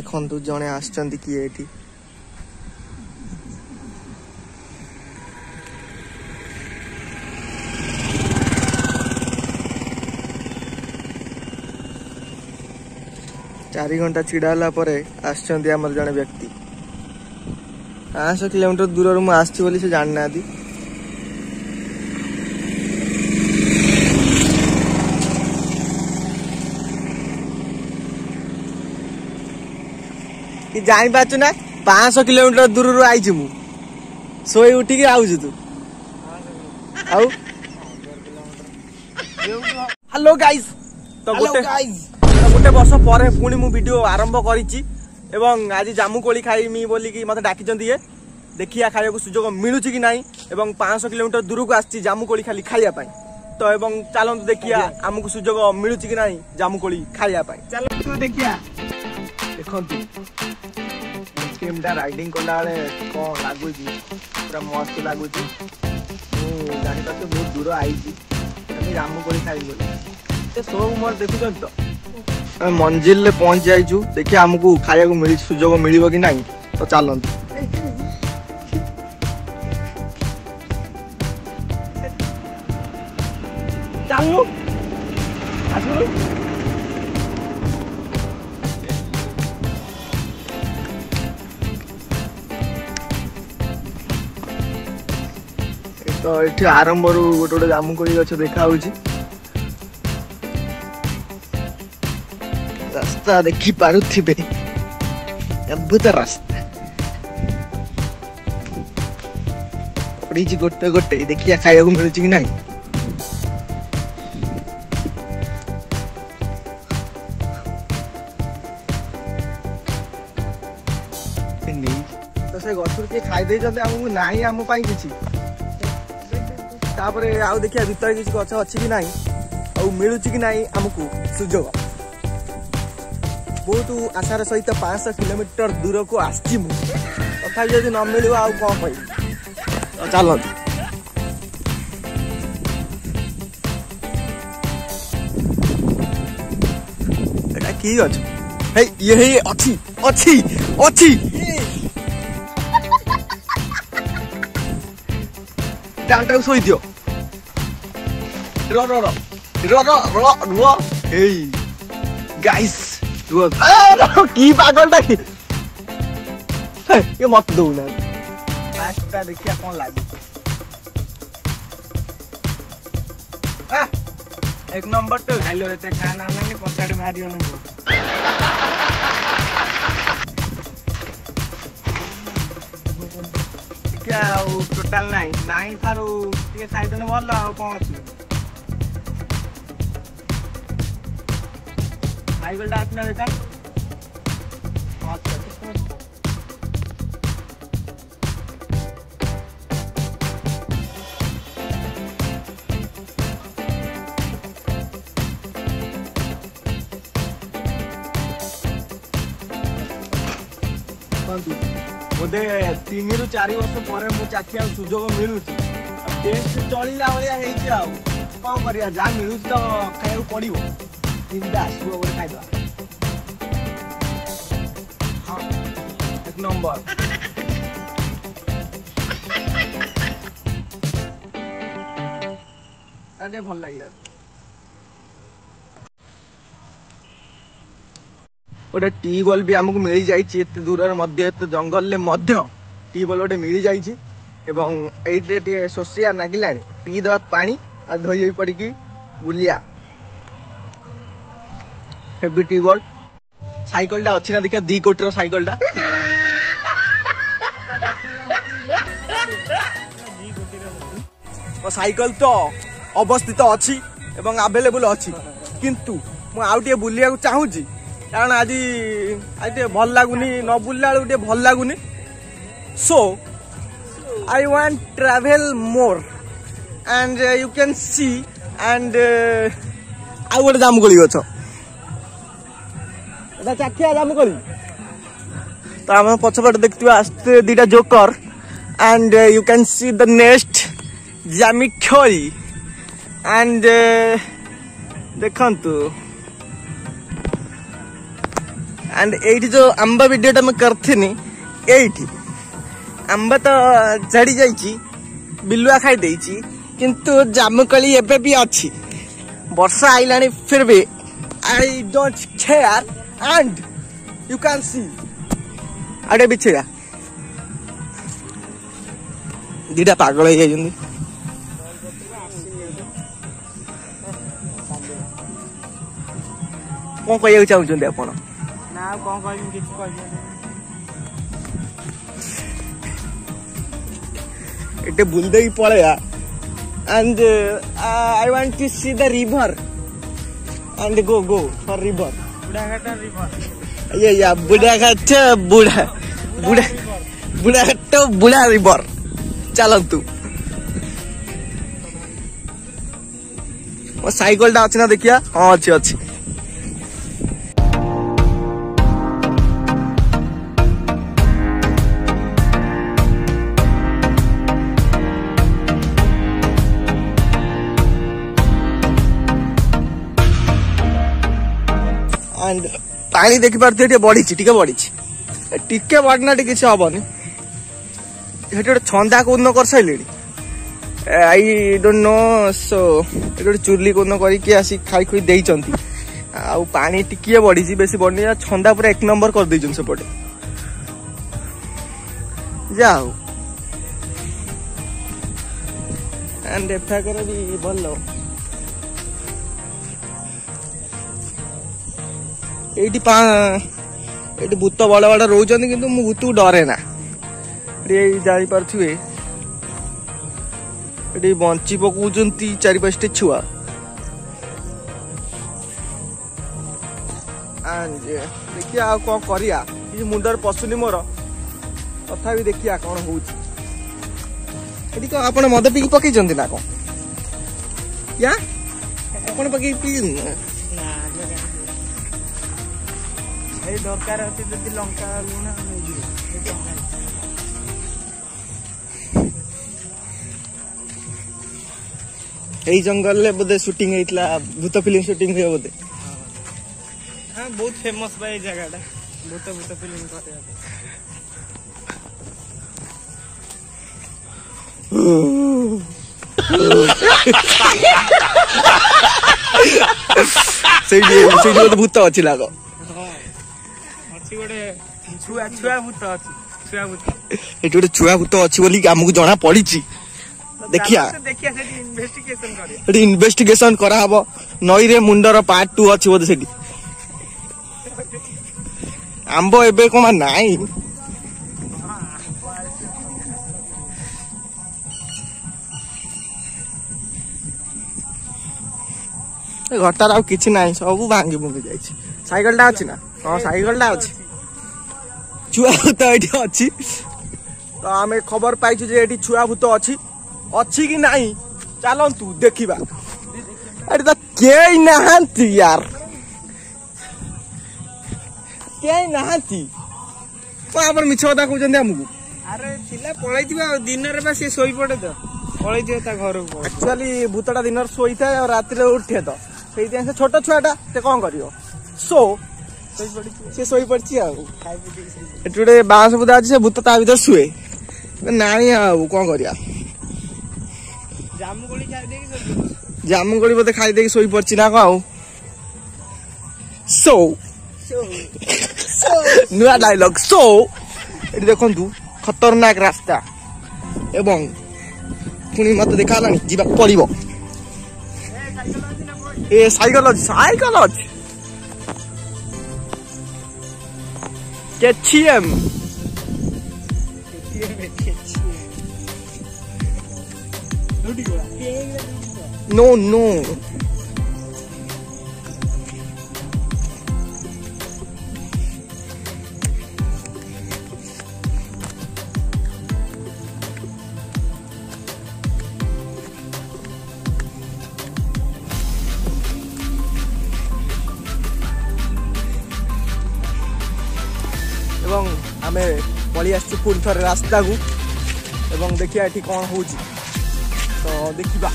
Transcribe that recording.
देखु जड़े आसचंदी किए एठी चारि घंटा छिड़ा परे आसचंदी आमर जड़े व्यक्ति 500 किलोमीटर दूर मु आसछि बोली से जानना दी कि जाई पाछु ना 500 किलोमीटर दूर आई मु सोई उठी आउछु तू आउ हेलो गाइस तो गोटे वर्ष पर पुणी मु वीडियो आरंभ करिछि एवं आज जामु कोली खाइमी बोली कि मते डाकिचंदी ये देखिया खाया को सुजोग मिलुछि कि नाही एवं 500 किलोमीटर दूर को आछि जामु कोली खाली खाइया पाई तो एवं चलंतु देखिया हमकु सुजोग मिलुछि कि नाही जामु कोली खाइया पाई चलंतु देखिया देखंतु स्कीमटा राइडिंग कोला रे को लागुछि पूरा मस्त लागुछि जानि पाछे बहुत दूर आइछि हम जामु कोली खाइ बोली ते सब मोर देखुछन तो मंजिल ले पहुंच जाइछु देखिए हमको खाया को मिली सुजोग मिलिबो कि नहीं तो चलंतु चलू आसु तो एठी आरंभ रु गोटे गोटे जामु कोली गछ देखा होछि रास्ता देखी पारुथिबे अद्भुत रास्ता पड़ी गोटे गोटे देखिया खाया को मिलुछि कि नहीं तो से गछुर के खाइ दे जते हमहु नाही हम पाई किछि तापरे आउ देखिया भीतर किछि गछ अछि कि नाही आउ मिलुछि कि नाही हमकु सुजोग बहुत आशार सहित 500 किलोमीटर दूर को आसची मु तथा जदि न मिलियो आ कौन कहि चल एटा की अछि हे ये अछि अछि अछि डांटा सोई दियो रो रो रो रो रो रो रो हे गाइस की पागल की ये मत दो ना लास्टटा देखिया कौन लागे एक नंबर तो खाइलो रे खाना नानी पचाड़ मारियो न क्या टोटल नहीं थारू टिके साइड ने भल आ कोन अछि साइकिल अपना देखा बोधे 3 रु 4 वर्ष पर मु चाखिया सुजोग मिलुछि टेस्ट चलिला भलिया हेछि आ कोन करिया जा मिलुछि तो खाया पड़िबो तीनटा आसबो बोले खाइबा हां एक नंबर अरे भल लागिला गोटे ट्यूबवेल भी आमको मिल जाइए दूर मध्य जंगल ले मध्य ट्यूबवेल गोटे मिल जाइए एवं ये शोषिया नागिला पी दवा पानी आ धोई पड़ी बुलिया हेवी ट्यूबवेल साइकिल अच्छी ना देखिए 2 कोटी साइकिल साइकिल तो अवस्थित अच्छी एवं अवेलेबल अच्छी किंतु मु आउटे बुलिया को चाहूची कारण आज आज भल लगुनि न बुलला बेलू भल लगुनि so I want travel more and you can see and आउ गोटे जामुकोली गछ चाखिया जामुकोली तो आम पछपटे देखते आसते 2टा joker and you can see the next जामिखोली एंड देखंतु एंड एठी जो आंबा वीडियोटा मैं करथिनी एठी आंबा तो झड़ी जाइची बिलुआ खाई देइची किंतु जामुकोली एबे भी अच्छी वर्षा आइलानी फिर भी I don't care and you can सी आडे बिछेगा दीटा पागल हो जाइछन्ती कौन कहू चाहते आप इटे बुलदे ही पड़ेगा and I want to see the river and go for river Budhaghat river ये या बुढ़ाघाट बुढ़ाघाट बुढ़ा रिवर चलतु मो साइकल टा अच्छी ना देखिया हाँ अच्छी अच्छी एंड पानी देखि पारते बढ़ी टिके बढ़ना किसी हेनी ये छंदा कौन कर सारे आई डोंट नो सो ये चुरली कौन करके आसी खाई खुई देइचंती आ पानी टिके बढ़ी बेसी बढ़नी छंदा पूरा 1 नंबर कर देइछन सेपटे जाओ एंड एफाकर भी भल ये भूत बड़ बड़ रोचंती किंतु मु भूत को डरे ना जानी पारे ये बंची पकाउछंती 4-5 छुआ देखिया आ कौन करिया कि मुंडर पशुनी मोर तथा भी देखिया कौन होउची आपण मद पी पकईचंती ना कौन या आपण पकई पी दरकार अच्छे लंका लुण यही जंगल ले बोधे शूटिंग होइतला भूत फिल्म शूटिंग हुए बोधे हाँ बहुत फेमस बा जगह भूत फिल्म करे से भूत अच्छी लागो छुआ भूत अच्छी बोली आमको जना पड़ी देखिया इन्वेस्टिगेशन करा हबो नई रे मुंडर पार्ट 2 अच्छी बोधे सेठी आंबो एबे कोमा नाई घरटार आ किछि नाई सब भांगी भूंगी जाइछि साइकल टा अछि ना हां साइकल टा अछि छुआ भूत एठी अछि तो आमे खबर पाइछु जे एठी छुआ भूत अछि कि नहीं चलतु देखा अरे तो कई नहांती यार कई नहांती कौन मिछ कथा कहते आमको अरे थिला पळैतिबा दिन रे बा से सोई पड़े तो पळैतिबा ता घर को एक्चुअली भूतटा दिन रे सोई था और रात रे उठे तो सेई से छोट छुआटा से कौन करियो सो से सोई पड़ची आ एटुडे बांस बुदा अछि से भूत ता भीतर सुए नाई आ कौन करिया जामुकोली बोधे खाई देकी सोई पड़ची ना कौ सो नुआ डायलॉग सो ये देखंतु खतरनाक रास्ता एवं पुणी मत देखा जीवा पड़ो ए साइकल अच्छी केटीएम नो एवं आमे पड़ी आसु पुणी थरे रास्ता को एवं देखिया एठी कौन होउची तो देखिबा।